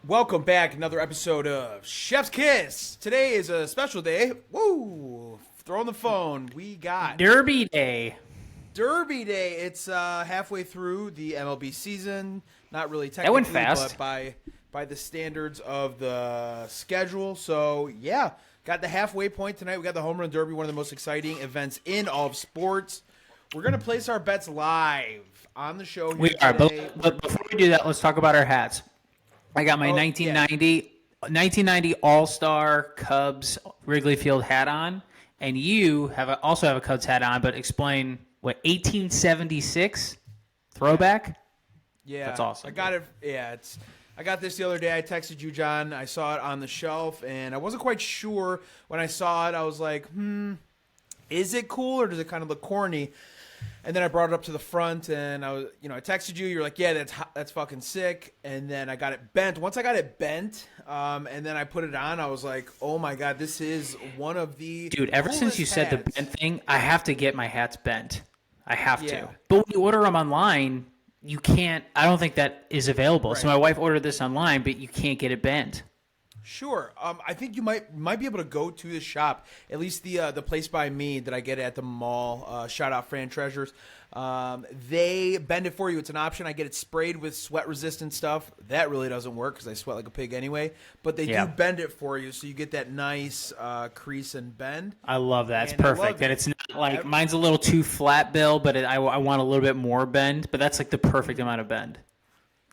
Welcome back. Another episode of Chef's Kiss. Today is a special day. Woo! Throw on the phone. We got Derby Day. Derby Day. It's halfway through the MLB season. Not really technically, That went fast. but by the standards of the schedule. So yeah, got the halfway point tonight. We got the Home Run Derby, one of the most exciting events in all of sports. We're gonna place our bets live on the show here We are, today. but before we do that, let's talk about our hats. I got my 1990 All-Star Cubs Wrigley Field hat on, and you also have a Cubs hat on, but explain what 1876 throwback? Yeah, That's awesome. I got it. Yeah, I got this the other day. I texted you, John. I saw it on the shelf, and I wasn't quite sure when I saw it. I was like, is it cool or does it kind of look corny? And then I brought it up to the front, and I texted you. You're like, yeah, that's fucking sick. And then I got it bent. Once I got it bent, and then I put it on, I was like, oh my god, this is one of the Dude, ever since you said the hats. bent thing, I have to get my hats bent. I have Yeah. to. But when you order them online, you can't. I don't think that is available. So Right. my wife ordered this online, but you can't get it bent. Sure. I think you might be able to go to the shop, at least the place by me that I get at the mall. Shout out Fran Treasures. They bend it for you. It's an option. I get it sprayed with sweat resistant stuff. That really doesn't work because I sweat like a pig anyway. But they do bend it for you, so you get that nice crease and bend. I love that. It's And I love perfect. it. And it's not like mine's a little too flat, Bill, but I want a little bit more bend. But that's like the perfect amount of bend.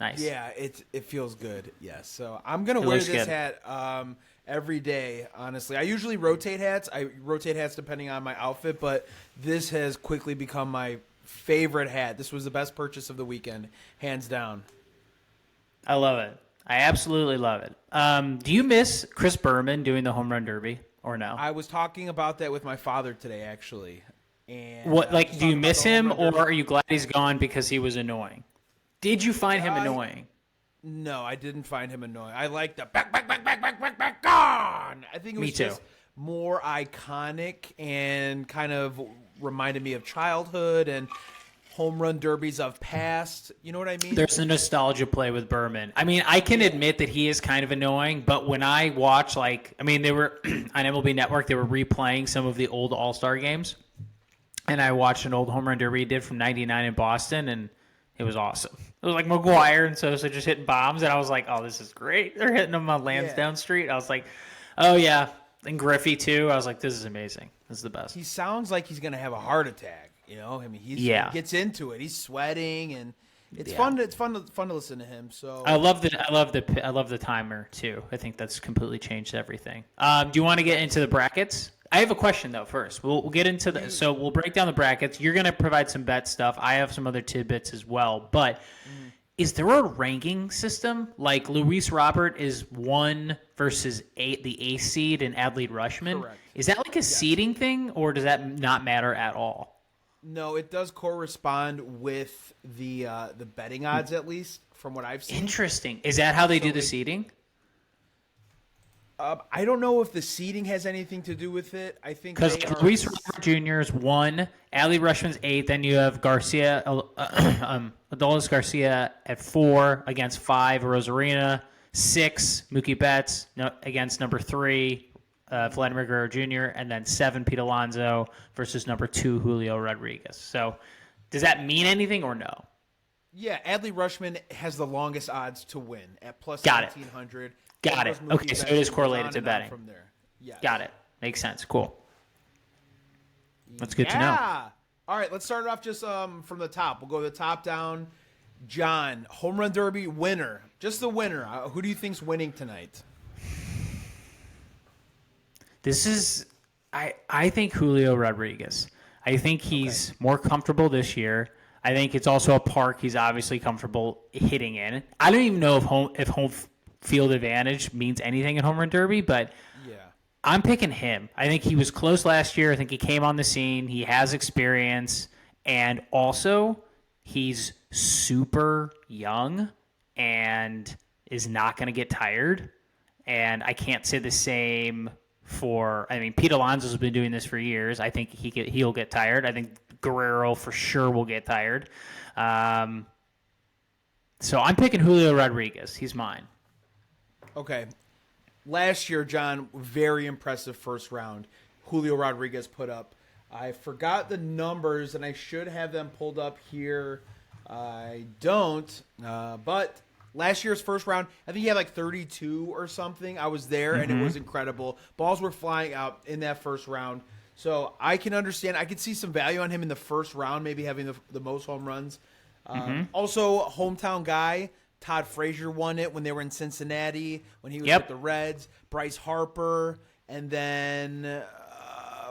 Nice. Yeah, it feels good. Yes. So I'm gonna It wear looks this good. hat every day. Honestly, I usually rotate hats. I rotate hats depending on my outfit, but this has quickly become my favorite hat. This was the best purchase of the weekend, hands down. I love it. I absolutely love it. Do you miss Chris Berman doing the home run derby or no? I was talking about that with my father today, actually. And What just like do talking you about miss the home him run or derby. are you glad he's gone because he was annoying? Did you find him annoying? No, I didn't find him annoying. I like the back, gone. I think it was Me too. just more iconic and kind of reminded me of childhood and home run derbies of past. You know what I mean? There's a nostalgia play with Berman. I mean, I can admit that he is kind of annoying, but when I watch, they were on MLB Network, they were replaying some of the old All-Star games, and I watched an old home run derby he did from '99 in Boston, and it was awesome. It was like McGuire and Sosa just hitting bombs, and I was like, oh, this is great. They're hitting them on Lansdowne Street. I was like, oh, yeah. And Griffey, too. I was like, this is amazing. This is the best. He sounds like he's going to have a heart attack. You know, I mean, he gets into it. He's sweating, and it's fun. It's fun to listen to him. So I love the timer too. I think that's completely changed everything. Do you want to get into the brackets? I have a question though. First, we'll get into so we'll break down the brackets. You're gonna provide some bet stuff. I have some other tidbits as well. But is there a ranking system? Like Luis Robert is 1 versus 8, the A seed, and Adley Rushman. Correct. Is that like a seeding thing, or does that not matter at all? no, it does correspond with the betting odds, at least from what I've seen. Interesting. Is that how they do the seeding? I don't know if the seeding has anything to do with it. I think Because they are- Luis Robert Jr. is 1, Adley Rushman's 8, then you have Garcia, Adolis Garcia at 4 against 5, Rosarina, 6, Mookie Betts against number 3, Vladimir Guerrero Jr., and then 7, Pete Alonso versus number 2, Julio Rodriguez. So does that mean anything or no? Yeah, Adley Rushman has the longest odds to win at plus Got it. 1,700. Got it. Mookie Okay, so Betts it is goes correlated on to and on betting. from there. Yes. Got it. Makes sense. Cool. That's good to know. Yeah. All right, let's start it off just from the top. We'll go the top down. John, home run derby winner. Just the winner. Who do you think's winning tonight? This is, I think Julio Rodriguez. I think he's more comfortable this year. I think it's also a park he's obviously comfortable hitting in. I don't even know if home field advantage means anything in home run derby, but Yeah. I'm picking him. I think he was close last year. I think he came on the scene. He has experience, and also he's super young and is not going to get tired. And I can't say the same for. I mean, Pete Alonso's been doing this for years. I think he'll get tired. I think Guerrero for sure will get tired. So I'm picking Julio Rodriguez. He's mine. Okay. Last year, John, very impressive first round. Julio Rodriguez put up. I forgot the numbers, and I should have them pulled up here. I don't. But last year's first round, I think he had like 32 or something. I was there, and it was incredible. Balls were flying out in that first round. So I can understand. I could see some value on him in the first round, maybe having the most home runs. Also, hometown guy. Todd Frazier won it when they were in Cincinnati, when he was with the Reds. Bryce Harper. And then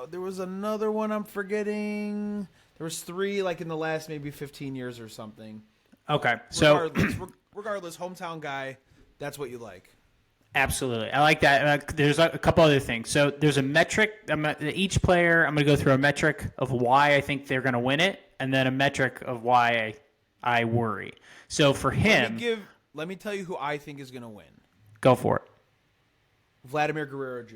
there was another one I'm forgetting. There was 3 like in the last maybe 15 years or something. Okay. So regardless, hometown guy, that's what you like. Absolutely. I like that. There's a couple other things. So there's a metric. Each player, I'm going to go through a metric of why I think they're going to win it, and then a metric of why I worry. So for him, let me tell you who I think is going to win. Go for it. Vladimir Guerrero Jr.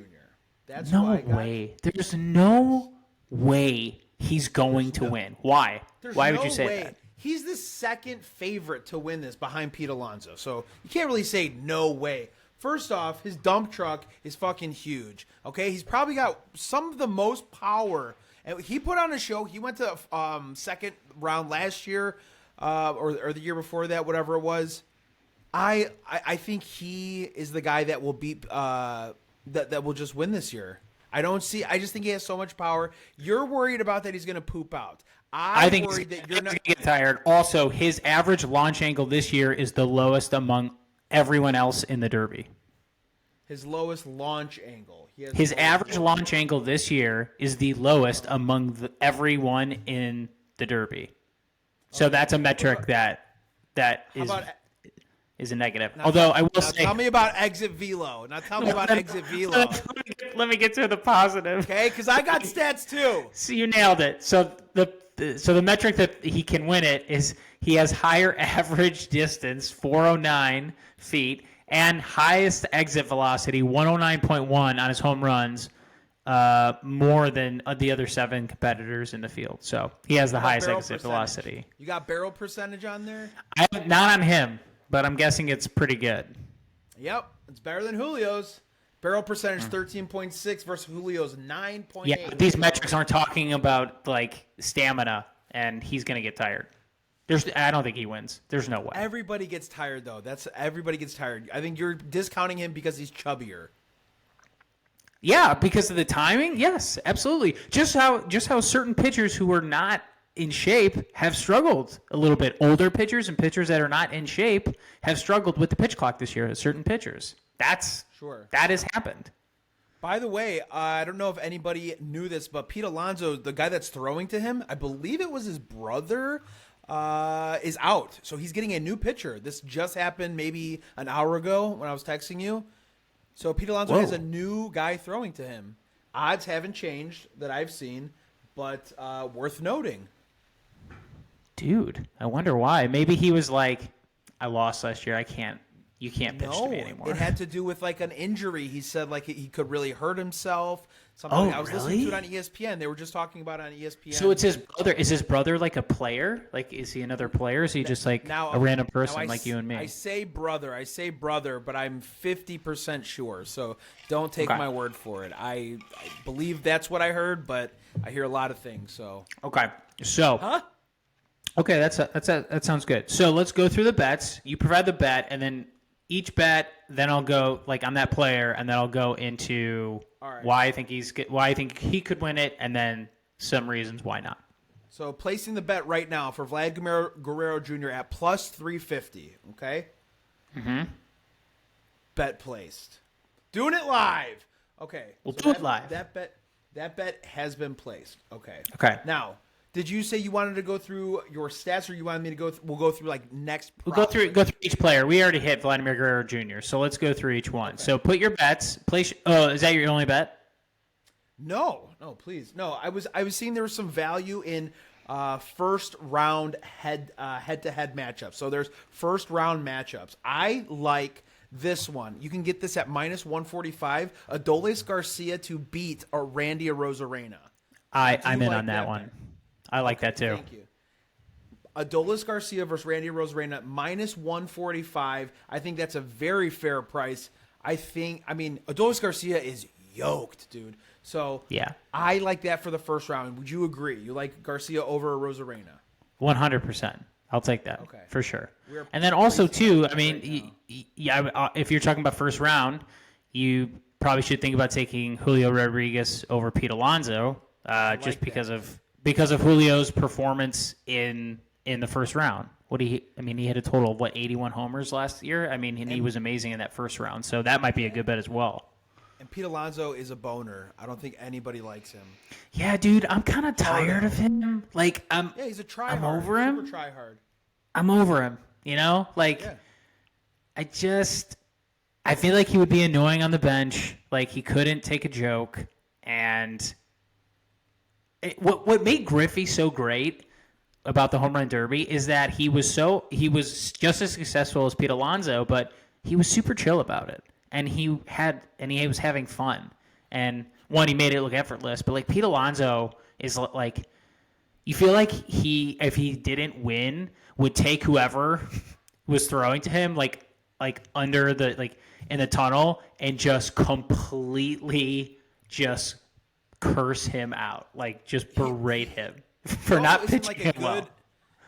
That's no way. There's no way he's going to win. Why? Why would you say that? He's the second favorite to win this behind Pete Alonso. So you can't really say no way. First off, his dump truck is fucking huge. Okay, he's probably got some of the most power. And he put on a show. He went to second round last year, or the year before that, whatever it was. I think he is the guy that will beat that will just win this year. I just think he has so much power. You're worried about that he's going to poop out. I think he's going to get tired. Also, his average launch angle this year is the lowest among everyone else in the Derby. His lowest launch angle. His average launch angle this year is the lowest among everyone in the Derby. So that's a metric that is a negative. Although I will say, tell me about exit velo. Now tell me about exit velo. Let me get to the positive. Okay, because I got stats too. So you nailed it. So the metric that he can win it is he has higher average distance, 409 feet, and highest exit velocity, 109.1 on his home runs, more than the other 7 competitors in the field. So he has the highest exit velocity. You got barrel percentage on there? Not on him, but I'm guessing it's pretty good. Yep, it's better than Julio's. Barrel percentage 13.6 versus Julio's 9.8. Yeah, but these metrics aren't talking about like stamina, and he's going to get tired. I don't think he wins. There's no way. Everybody gets tired though. Everybody gets tired. I think you're discounting him because he's chubbier. Yeah, because of the timing. Yes, absolutely. Just how certain pitchers who are not in shape have struggled a little bit. Older pitchers and pitchers that are not in shape have struggled with the pitch clock this year. Certain pitchers. That has happened. By the way, I don't know if anybody knew this, but Pete Alonso, the guy that's throwing to him, I believe it was his brother, is out. So he's getting a new pitcher. This just happened maybe an hour ago when I was texting you. So Pete Alonso has a new guy throwing to him. Odds haven't changed that I've seen, but worth noting. Dude, I wonder why. Maybe he was like, I lost last year. You can't pitch to me anymore. It had to do with like an injury. He said like he could really hurt himself. Something. I was listening to it on ESPN. They were just talking about it on ESPN. So it's his brother. Is his brother like a player? Like, is he another player? Or is he just like a random person like you and me? I say brother, but I'm 50% sure. So don't take my word for it. I believe that's what I heard, but I hear a lot of things. So okay. So okay, that sounds good. So let's go through the bets. You provide the bet, and then each bet, then I'll go like on that player, and then I'll go into why I think he could win it, and then some reasons why not. So placing the bet right now for Vladimir Guerrero Jr. at plus 350. Okay. Bet placed. Doing it live. Okay. We'll do it live. That bet has been placed. Okay. Okay. Now, did you say you wanted to go through your stats, or you wanted me to go? We'll go through like next. We'll go through each player. We already hit Vladimir Guerrero Jr., so let's go through each one. Okay. So put your bets. Place. Oh, is that your only bet? No, please, no. I was seeing there was some value in first round head to head matchups. So there's first round matchups. I like this one. You can get this at minus 145. Adolis Garcia to beat Randy Arozarena. I'm in on that one. I like that too. Thank you. Adolis Garcia versus Randy Arozarena, minus 145. I think that's a very fair price. Adolis Garcia is yoked, dude. So Yeah. I like that for the first round. Would you agree? You like Garcia over Rosarena? 100%. I'll take that Okay. for sure. We're And then also too, I right mean, now. if you're talking about first round, you probably should think about taking Julio Rodriguez over Pete Alonso, just because of Julio's performance in the first round. He hit a total of 81 homers last year. I mean, he was amazing in that first round, so that might be a good bet as well. And Pete Alonso is a boner. I don't think anybody likes him. Yeah, dude, I'm kind of tired of him. Like, he's a tryhard. I'm over him. Super tryhard. I'm over him. You know, like, Yeah. I feel like he would be annoying on the bench. Like, he couldn't take a joke. And what made Griffey so great about the home run derby is that he was just as successful as Pete Alonso, but he was super chill about it. And he was having fun. And he made it look effortless. But like Pete Alonso is like, you feel like if he didn't win, would take whoever was throwing to him, like under in the tunnel, and just completely just curse him out, like just berate him for not pitching him well.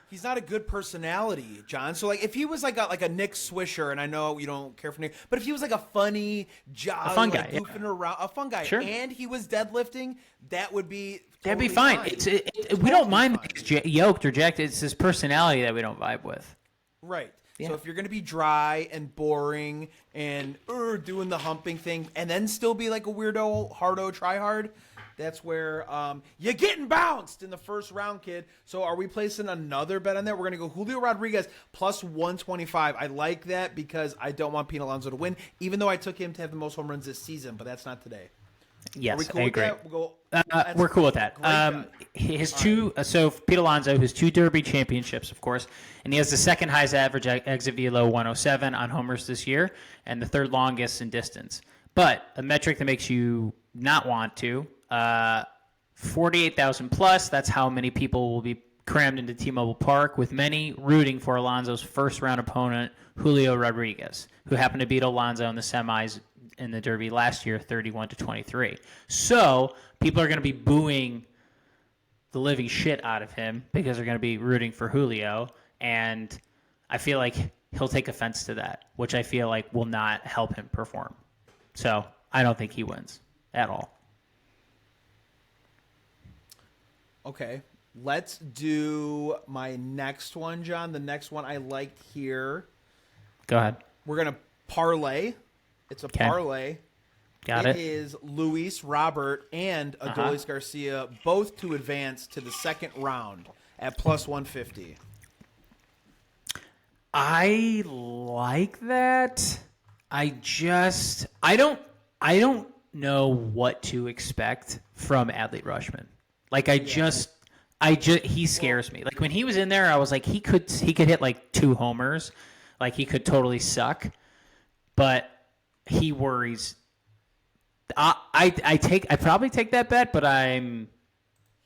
He's not a good personality, John. So, like, if he was like a Nick Swisher, and I know you don't care for Nick, but if he was like a funny, jolly, fun guy, goofing around, a fun guy, sure, and he was deadlifting, that would be that'd be fine. We don't mind that he's yoked or jacked. It's his personality that we don't vibe with. Right. Yeah. So if you're going to be dry and boring and doing the humping thing, and then still be like a weirdo, hardo, tryhard, that's where you're getting bounced in the first round, kid. So are we placing another bet on that? We're going to go Julio Rodriguez plus 125. I like that because I don't want Pete Alonso to win, even though I took him to have the most home runs this season, but that's not today. Yes, cool I agree. We're cool with that. So Pete Alonso, his 2 Derby championships, of course, and he has the second highest average exit velo 107 on homers this year, and the third longest in distance. But a metric that makes you not want to, 48,000 plus. That's how many people will be crammed into T-Mobile Park, with many rooting for Alonso's first round opponent, Julio Rodriguez, who happened to beat Alonso in the semis in the Derby last year, 31-23. So people are going to be booing the living shit out of him because they're going to be rooting for Julio, and I feel like he'll take offense to that, which I feel like will not help him perform. So I don't think he wins at all. Okay, let's do my next one, John. The next one I liked here. Go ahead. We're going to parlay. It's a parlay. Got it. It is Luis Robert and Adolis Garcia, both to advance to the second round at plus 150. I like that. I don't know what to expect from Adley Rutschman. Like he scares me. Like when he was in there, I was like, he could hit like 2 homers, like he could totally suck, but he worries. I probably take that bet, but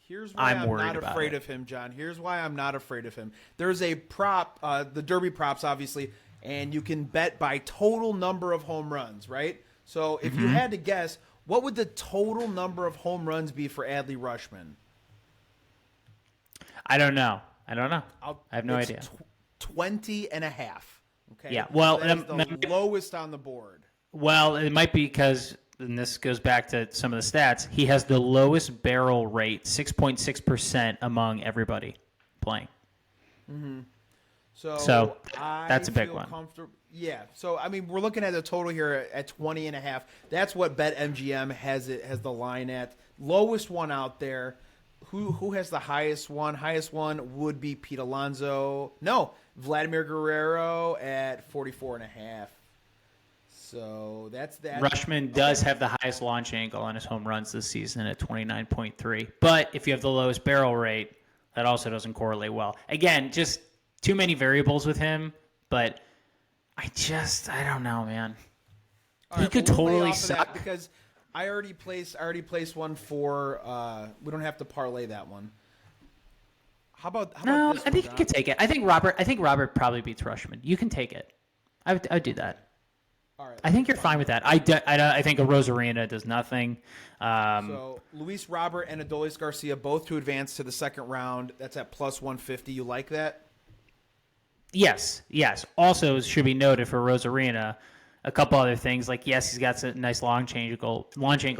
Here's why I'm worried not about afraid it. of him, John. Here's why I'm not afraid of him. There's a prop, the Derby props, obviously, and you can bet by total number of home runs, right? So if you had to guess, what would the total number of home runs be for Adley Rutschman? I don't know. I have no idea. 20 and a half. Okay. Yeah. Well, that is the lowest on the board. Well, it might be because, and this goes back to some of the stats, he has the lowest barrel rate, 6.6% among everybody playing. Mm-hmm. So that's a big one. Yeah. So, I mean, we're looking at a total here at 20 and a half. That's what BetMGM has the line at. Lowest one out there. Who has the highest one? Highest one would be Pete Alonso. No, Vladimir Guerrero at 44 and a half. So that's that. Rutschman does have the highest launch angle on his home runs this season at 29.3. But if you have the lowest barrel rate, that also doesn't correlate well. Again, just too many variables with him. But I don't know, man. He could totally suck. Because I already placed one for. We don't have to parlay that one. How about no? This I think you could take it. I think Robert probably beats Rutschman. You can take it. I would do that. All right. I think you're fine with that. I think a Rosarina does nothing. So Luis Robert and Adolis Garcia both to advance to the second round. That's at plus 150. You like that? Yes. Also, it should be noted for Rosarina, a couple other things. Like, yes, he's got a nice launch angle,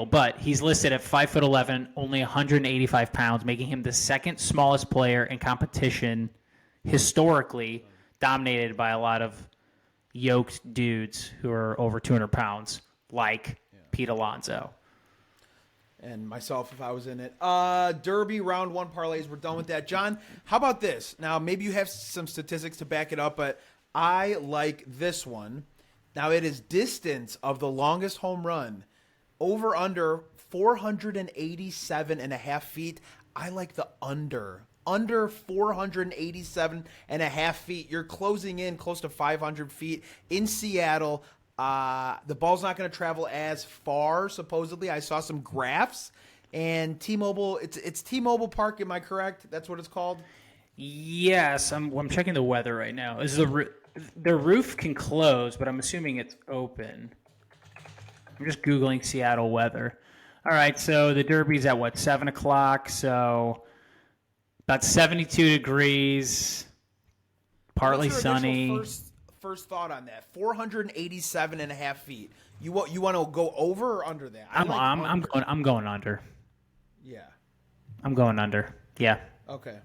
but he's listed at 5'11", only 185 pounds, making him the second smallest player in competition historically, dominated by a lot of yoked dudes who are over 200 pounds, like Pete Alonso. And myself, if I was in it. Derby round 1 parlays. We're done with that. John, how about this? Now, maybe you have some statistics to back it up, but I like this one. Now, it is distance of the longest home run. Over under 487 and a half feet. I like the under. Under 487 and a half feet. You're closing in close to 500 feet in Seattle. The ball's not going to travel as far, supposedly. I saw some graphs. And T-Mobile, it's T-Mobile Park, am I correct? That's what it's called? Yes, I'm checking the weather right now. Is the roof can close, but I'm assuming it's open. I'm just Googling Seattle weather. All right, so the Derby's at 7 o'clock, so about 72 degrees, partly What's your sunny. First thought on that? 487 and a half feet. You want to go over or under that? I'm going under. Yeah. I'm going under. Yeah. Okay.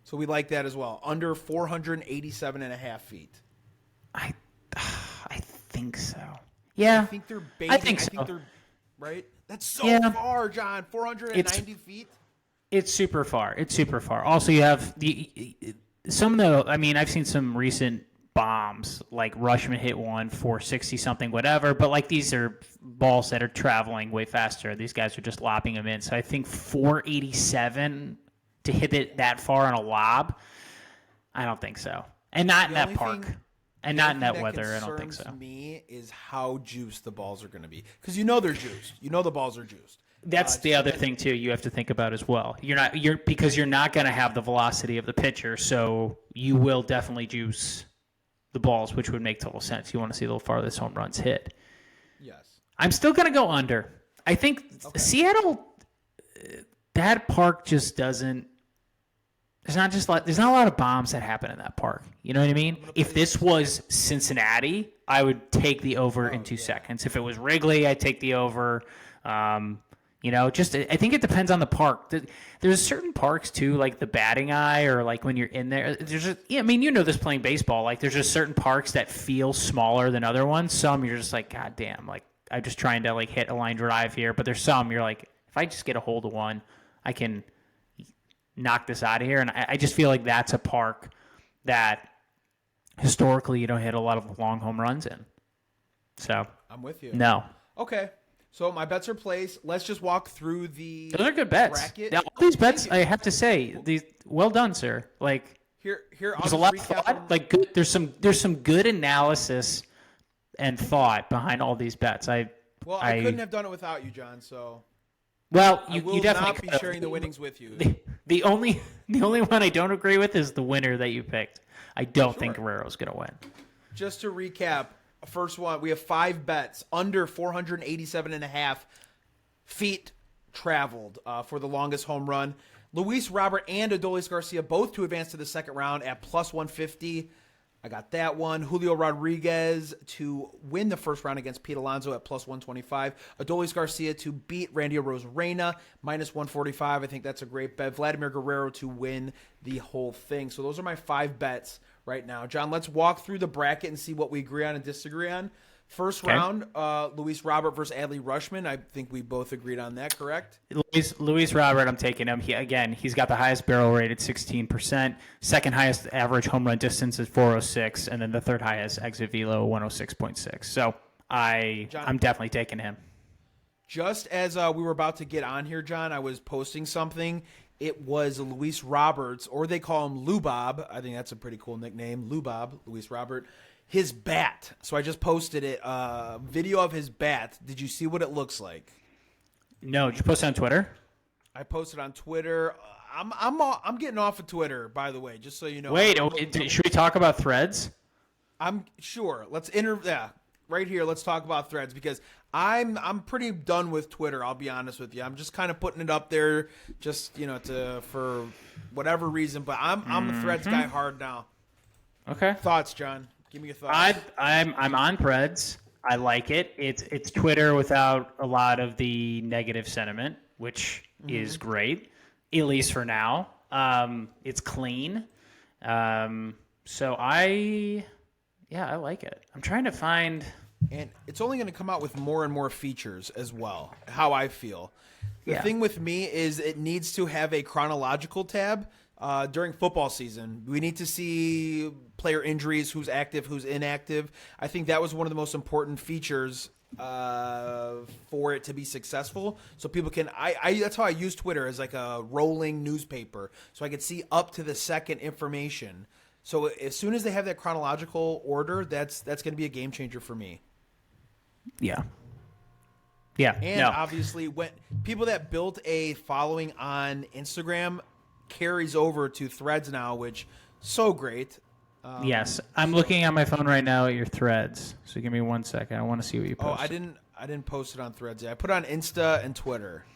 So we like that as well. Under 487 and a half feet. I think so. Yeah. I think they're baiting. I think so. Right? That's so far, John. 490 feet. It's super far. Also, you have I've seen some recent bombs, like Rushman hit one 460 something, whatever, but like these are balls that are traveling way faster. These guys are just lobbing them in. So I think 487 to hit it that far on a lob, I don't think so. And not in that park. And not in that weather, I don't think so. Me is how juiced the balls are going to be. Because you know they're juiced. You know the balls are juiced. That's the other thing too you have to think about as well. Because you're not going to have the velocity of the pitcher, so you will definitely juice the balls, which would make total sense. You want to see the farthest home runs hit. Yes. I'm still going to go under. I think Seattle, that park just doesn't. There's not a lot of bombs that happen in that park. You know what I mean? If this was Cincinnati, I would take the over in 2 seconds. If it was Wrigley, I'd take the over. I think it depends on the park. There's certain parks too, like the batting eye, or like when you're in there. This playing baseball. Like there's just certain parks that feel smaller than other ones. Some you're just like, God damn, like I'm just trying to like hit a line drive here. But there's some you're like, if I just get a hold of one, I can knock this out of here. And I just feel like that's a park that historically you don't hit a lot of long home runs in. So I'm with you. No. Okay. So my bets are placed. Let's just walk through the Those are good bets. bracket. Now, all these bets, I have to say, well done, sir. Like here there's a lot of thought. Like good, there's some good analysis and thought behind all these bets. I couldn't have done it without you, John. So you will definitely not be sharing the winnings with you. The only one I don't agree with is the winner that you picked. I don't think Guerrero's going to win. Just to recap, first one, we have 5 bets under 487 and a half feet traveled for the longest home run. Luis Robert and Adolis Garcia both to advance to the second round at plus 150. I got that one. Julio Rodriguez to win the first round against Pete Alonso at plus 125. Adolis Garcia to beat Randy Arozarena, minus 145. I think that's a great bet. Vladimir Guerrero to win the whole thing. So those are my 5 bets right now. John, let's walk through the bracket and see what we agree on and disagree on. First round, Luis Robert versus Adley Rutschman. I think we both agreed on that, correct? Luis Robert, I'm taking him. He's got the highest barrel rate at 16%. Second highest average home run distance is 406, and then the third highest exit velo 106.6. So I'm definitely taking him. Just as we were about to get on here, John, I was posting something. It was Luis Roberts, or they call him Lubob. I think that's a pretty cool nickname, Lubob, Luis Robert. His bat. So I just posted it. Video of his bat. Did you see what it looks like? No. Did you post it on Twitter? I posted on Twitter. I'm getting off of Twitter, by the way, just so you know. Wait, should we talk about Threads? I'm sure. Right here. Let's talk about Threads because I'm pretty done with Twitter. I'll be honest with you. I'm just kind of putting it up there, just for whatever reason. But I'm a Threads guy hard now. Okay. Thoughts, John? Give me your thoughts. I'm on Threads. I like it. It's Twitter without a lot of the negative sentiment, which is great, at least for now. It's clean. So I like it. I'm trying to find. And it's only going to come out with more and more features as well, how I feel. The thing with me is it needs to have a chronological tab during football season. We need to see player injuries, who's active, who's inactive. I think that was one of the most important features for it to be successful. So people can, that's how I use Twitter, as like a rolling newspaper. So I could see up to the second information. So as soon as they have that chronological order, that's going to be a game changer for me. Yeah. Yeah. And obviously, when people that built a following on Instagram carries over to Threads now, which so great. Yes, I'm looking at my phone right now at your Threads. So give me 1 second. I want to see what you posted. Oh, I didn't post it on Threads yet. I put it on Insta and Twitter.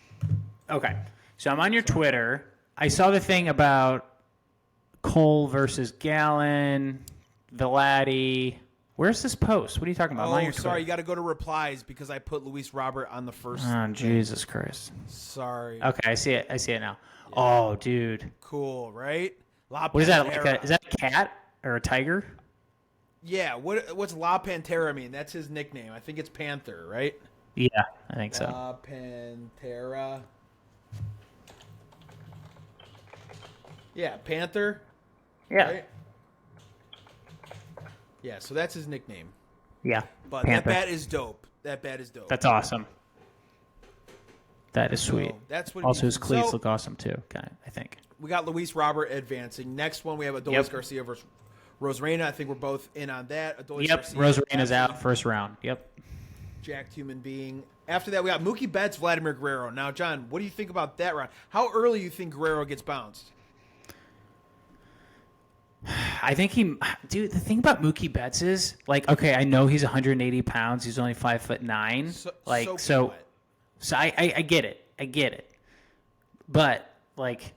Okay. So I'm on your Twitter. I saw the thing about Cole versus Gallon, Velati. Where's this post? What are you talking about? I'm on your Twitter. Sorry, you got to go to replies because I put Luis Robert on the first. Oh, Jesus Christ. Sorry. Okay, I see it. I see it now. Yeah. Oh, dude. Cool, right? What is that? Is that a cat or a tiger? Yeah. What's La Pantera mean? That's his nickname. I think it's Panther, right? Yeah, I think so. La Pantera. Yeah, Panther. Yeah. Right? Yeah, so that's his nickname. Yeah. But Panther. that bat is dope. That's awesome. That is sweet. So that's what. Also, his cleats look awesome too. I think. We got Luis Robert advancing. Next one, we have Adolis Garcia versus Rosarena. I think we're both in on that. Adolis Garcia, Rosarena's out first round. Yep. Jacked human being. After that, we got Mookie Betts, Vladimir Guerrero. Now, John, what do you think about that round? How early do you think Guerrero gets bounced? I think the thing about Mookie Betts is, like, okay, I know he's 180 pounds. He's only 5'9". So I get it. But, like,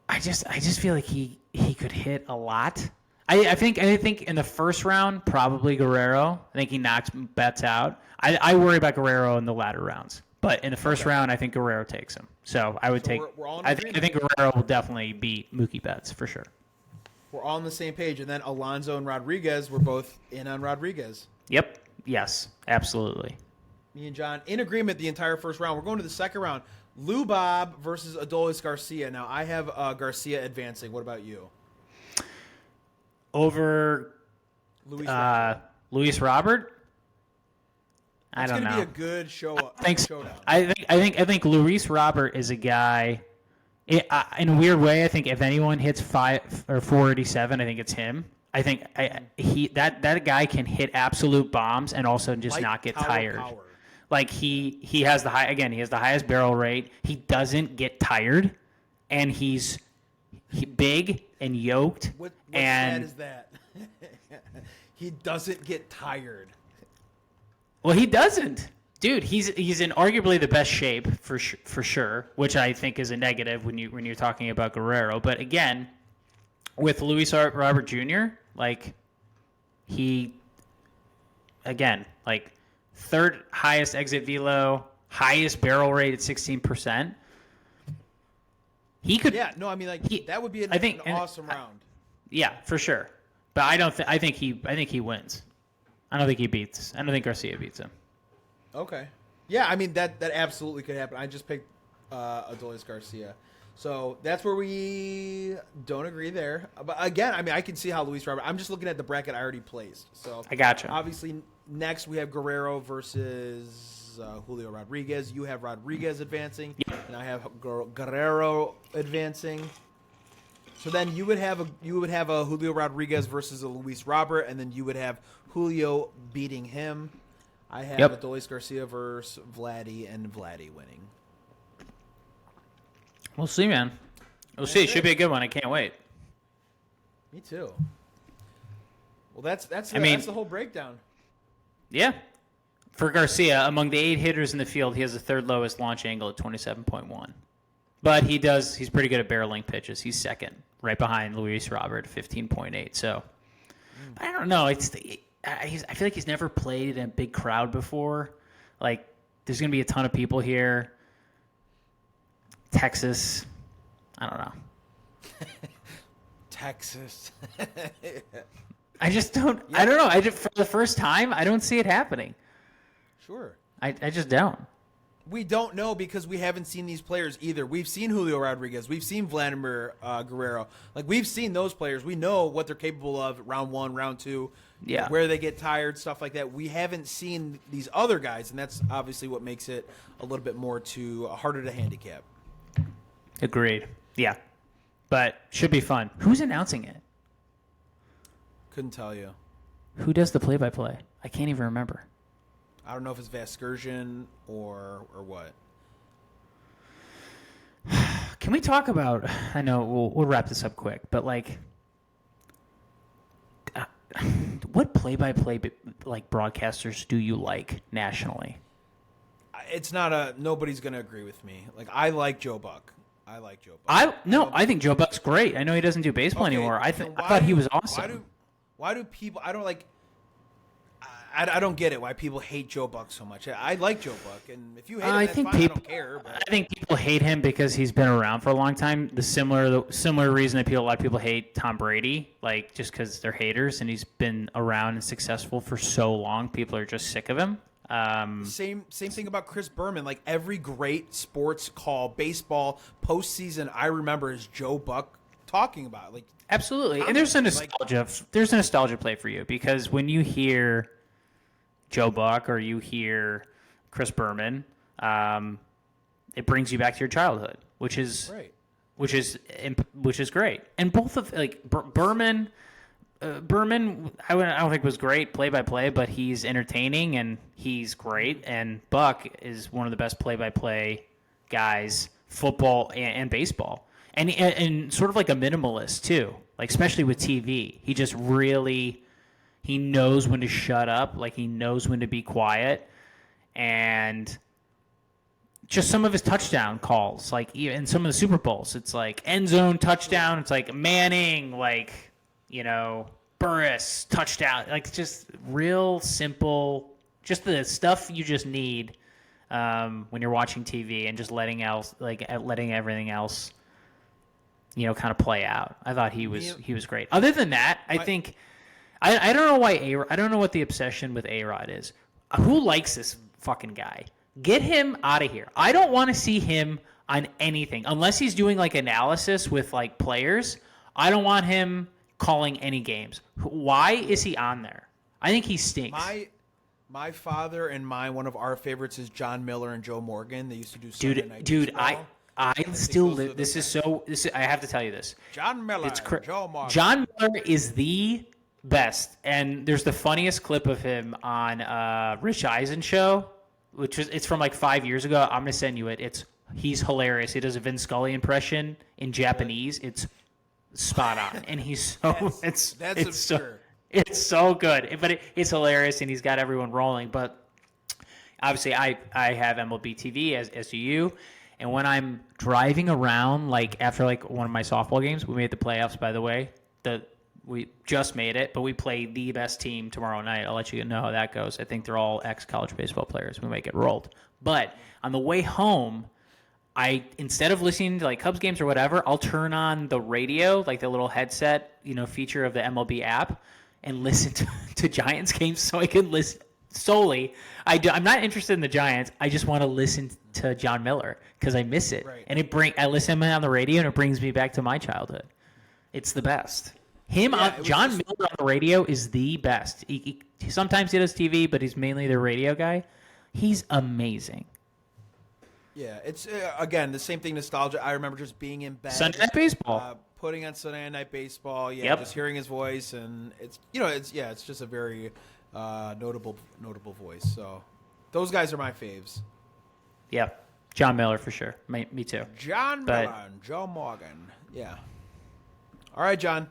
I just feel like he could hit a lot. I think in the first round, probably Guerrero. I think he knocks Betts out. I worry about Guerrero in the latter rounds. But in the first round, I think Guerrero takes him. So I would take. I think Guerrero will definitely beat Mookie Betts for sure. We're all on the same page, and then Alonso and Rodriguez. We're both in on Rodriguez. Yep. Yes. Absolutely. Me and John in agreement the entire first round. We're going to the second round. Lou Bob versus Adolis Garcia. Now I have Garcia advancing. What about you? Over Luis Robert. I don't know. It's going to be a good showdown. I think Luis Robert is a guy. In a weird way, I think if anyone hits 487, I think it's him. I think that guy can hit absolute bombs and also just not get tired. Power. Like he has the highest barrel rate. He doesn't get tired, and he's big and yoked. What sad is that? He doesn't get tired. Well, he doesn't, dude. He's in arguably the best shape for sure, which I think is a negative when you're talking about Guerrero. But again, with Luis Robert Jr., like third highest exit velo, highest barrel rate at 16%. He could. Yeah, no, I mean that would be an awesome round. Yeah, for sure. But I think he wins. I don't think Garcia beats him. Okay. Yeah, I mean that absolutely could happen. I just picked Adolis Garcia. So that's where we don't agree there. But again, I mean I can see how Luis Robert. I'm just looking at the bracket I already placed. So I gotcha. Obviously next we have Guerrero versus Julio Rodriguez. You have Rodriguez advancing, and I have Guerrero advancing. So then you would have a Julio Rodriguez versus a Luis Robert, and then you would have Julio beating him. I have Adolis Garcia versus Vladdy and Vladdy winning. We'll see, man. We'll see. It should be a good one. I can't wait. Me too. Well, that's that's the whole breakdown. Yeah. For Garcia, among the 8 hitters in the field, he has the third lowest launch angle at 27.1. But he's pretty good at barreling pitches. He's second, right behind Luis Robert, 15.8. So, I don't know. I feel like he's never played in a big crowd before. Like, there's going to be a ton of people here. Texas. I don't know. Texas. I just don't. Yeah. I don't know. For the first time, I don't see it happening. Sure. I just don't. We don't know because we haven't seen these players either. We've seen Julio Rodriguez. We've seen Vladimir Guerrero. Like, we've seen those players. We know what they're capable of round 1, round 2, where they get tired, stuff like that. We haven't seen these other guys, and that's obviously what makes it a little bit more harder to handicap. Agreed. Yeah. But should be fun. Who's announcing it? Couldn't tell you. Who does the play-by-play? I can't even remember. I don't know if it's Vasgersian or what. Can we talk about? I know we'll wrap this up quick, but like, what play-by-play like broadcasters do you like nationally? It's not nobody's gonna agree with me. Like, I like Joe Buck. I think Joe Buck's great. I know he doesn't do baseball anymore. I thought he was awesome. Why do people? I don't like. I don't get it. Why people hate Joe Buck so much? I like Joe Buck, and if you hate him, that's fine. I don't care. But. I think people hate him because he's been around for a long time. The similar reason that a lot of people hate Tom Brady, like just because they're haters, and he's been around and successful for so long, people are just sick of him. Same thing about Chris Berman. Like, every great sports call, baseball postseason, I remember is Joe Buck talking about it. Like, absolutely, and there's a nostalgia play for you because when you hear Joe Buck or you hear Chris Berman, it brings you back to your childhood, which is right. which is great. And both of Berman, I don't think was great play-by-play, but he's entertaining and he's great. And Buck is one of the best play-by-play guys, football and baseball, and sort of like a minimalist too. Like, especially with TV, he just really. He knows when to shut up, like he knows when to be quiet, and just some of his touchdown calls, like in some of the Super Bowls, it's like end zone touchdown, it's like Manning, like, Burris touchdown, like just real simple, just the stuff you just need when you're watching TV and just letting everything else, kind of play out. I thought he was great. Other than that, I think. I don't know why I don't know what the obsession with A-Rod is. Who likes this fucking guy? Get him out of here. I don't want to see him on anything unless he's doing like analysis with like players. I don't want him calling any games. Why is he on there? I think he stinks. My father and one of our favorites is John Miller and Joe Morgan. They used to do Sunday Night Baseball. I still live. I have to tell you this. John Miller, Joe Morgan. John Miller is the best, and there's the funniest clip of him on Rich Eisen's show, it's from like 5 years ago. I'm gonna send you it. He's hilarious. He does a Vin Scully impression in Japanese. It's spot on, and he's so that's absurd. It's so good, but it's hilarious, and he's got everyone rolling. But obviously, I have MLB TV as do you, and when I'm driving around, like after like one of my softball games, we made the playoffs, by the way. We just made it, but we play the best team tomorrow night. I'll let you know how that goes. I think they're all ex-college baseball players. We might get rolled. But on the way home, instead of listening to like Cubs games or whatever, I'll turn on the radio, like the little headset, feature of the MLB app, and listen to Giants games so I can listen solely. I'm not interested in the Giants. I just want to listen to John Miller because I miss it. Right. And I listen to him on the radio, and it brings me back to my childhood. It's the best. John Miller on the radio is the best. Sometimes he does TV, but he's mainly the radio guy. He's amazing. Yeah, it's again the same thing. Nostalgia. I remember just being in bed, Sunday Night Baseball, putting on Sunday Night Baseball. Yeah, yep. Just hearing his voice, and it's just a very notable voice. So those guys are my faves. Yeah, John Miller for sure. Me too. John Miller and Joe Morgan. Yeah. All right, John.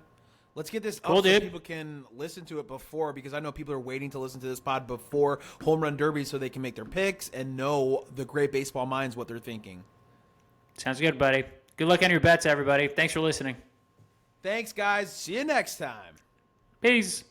Let's get this Cool, up so dude. people can listen to it before, because I know people are waiting to listen to this pod before Home Run Derby so they can make their picks and know the great baseball minds what they're thinking. Sounds good, buddy. Good luck on your bets, everybody. Thanks for listening. Thanks, guys. See you next time. Peace.